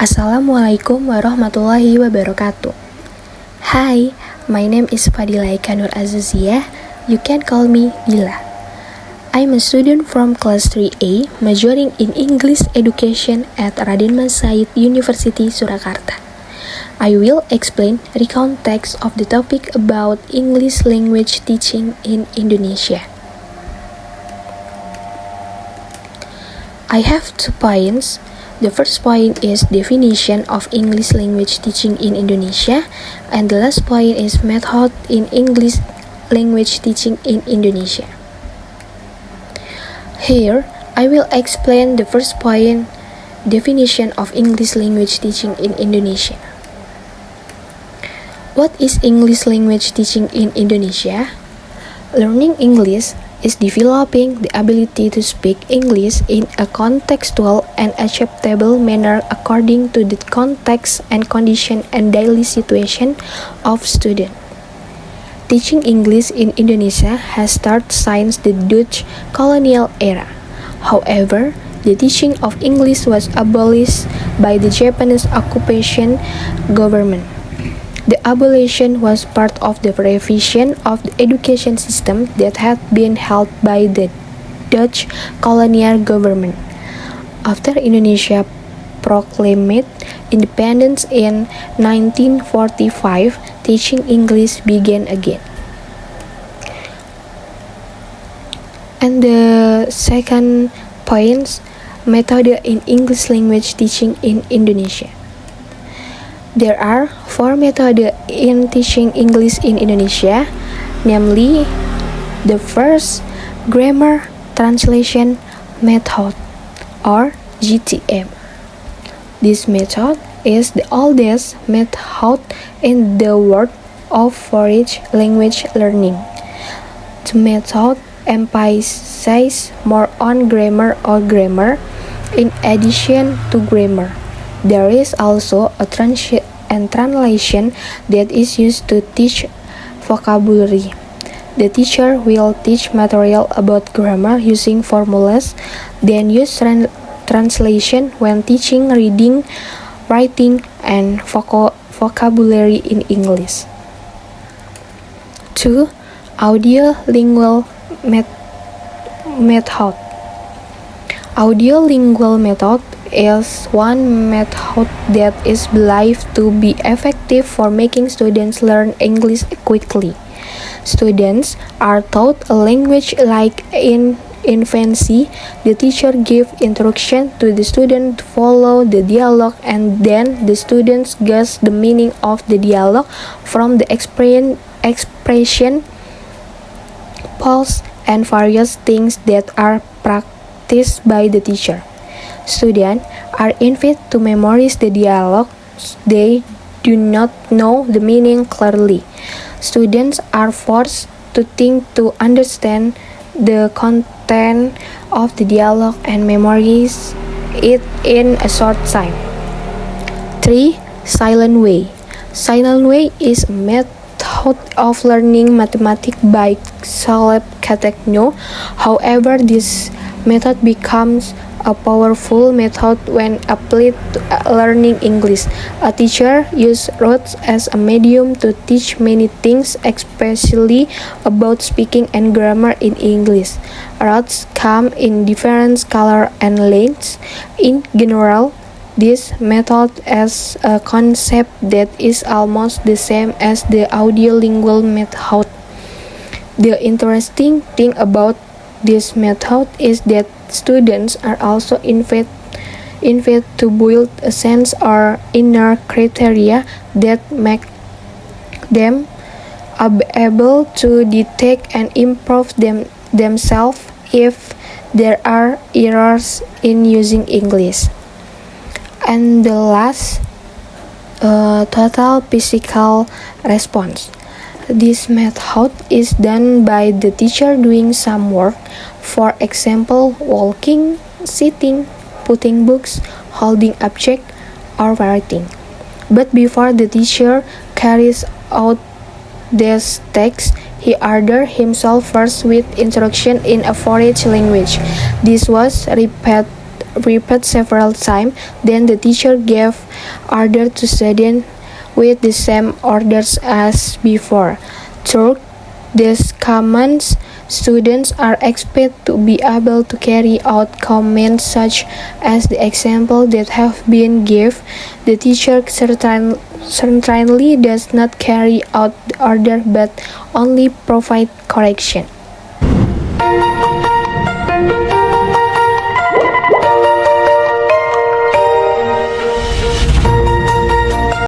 Assalamualaikum warahmatullahi wabarakatuh. Hi, my name is Fadila Ikanur Azizia. You can call me Bila. I'm a student from class 3A majoring in English education at Raden Mas Said University Surakarta. I will explain the context of the topic about English language teaching in Indonesia. I have 2 points. The first point is definition of English language teaching in Indonesia, and the last point is method in English language teaching in Indonesia. Here, I will explain the first point, definition of English language teaching in Indonesia. What is English language teaching in Indonesia? Learning English is developing the ability to speak English in a contextual and acceptable manner according to the context and condition and daily situation of student. Teaching English in Indonesia has started since the Dutch colonial era. However, the teaching of English was abolished by the Japanese occupation government. The abolition was part of the revision of the education system that had been held by the Dutch colonial government. After Indonesia proclaimed independence in 1945, teaching English began again. And the second point, method in English language teaching in Indonesia. There are 4 methods in teaching English in Indonesia, namely, the first, grammar translation method, or GTM. This method is the oldest method in the world of foreign language learning. The method emphasizes more on grammar or grammar in addition to grammar. There is also a translation that is used to teach vocabulary. The teacher will teach material about grammar using formulas, then use translation when teaching reading, writing, and vocabulary in English. 2. Audiolingual method. Audiolingual method is one method that is believed to be effective for making students learn English quickly. Students are taught a language like in infancy. The teacher gives instruction to the student to follow the dialogue, and then the students guess the meaning of the dialogue from the expression, pause, and various things that are practiced by the teacher. Students are invited to memorize the dialogue. They do not know the meaning clearly. Students are forced to think to understand the content of the dialogue and memorize it in a short time. 3. Silent way. Silent way is a method of learning mathematics by Caleb Catechno. However, this method becomes a powerful method when applied to learning English. A teacher uses rotes as a medium to teach many things, especially about speaking and grammar in English. Rotes come in different colors and lengths. In general, this method has a concept that is almost the same as the audiolingual method. The interesting thing about this method is that students are also invited to build a sense or inner criteria that make them able to detect and improve themselves if there are errors in using English. And the last, total physical response. This method is done by the teacher doing some work, for example, walking, sitting, putting books, holding objects, or writing. But before the teacher carries out these tasks, he ordered himself first with instruction in a foreign language. This was repeat several times, then the teacher gave order to students with the same orders as before. Through these commands, students are expected to be able to carry out commands such as the example that have been given. The teacher certainly does not carry out the order but only provide correction.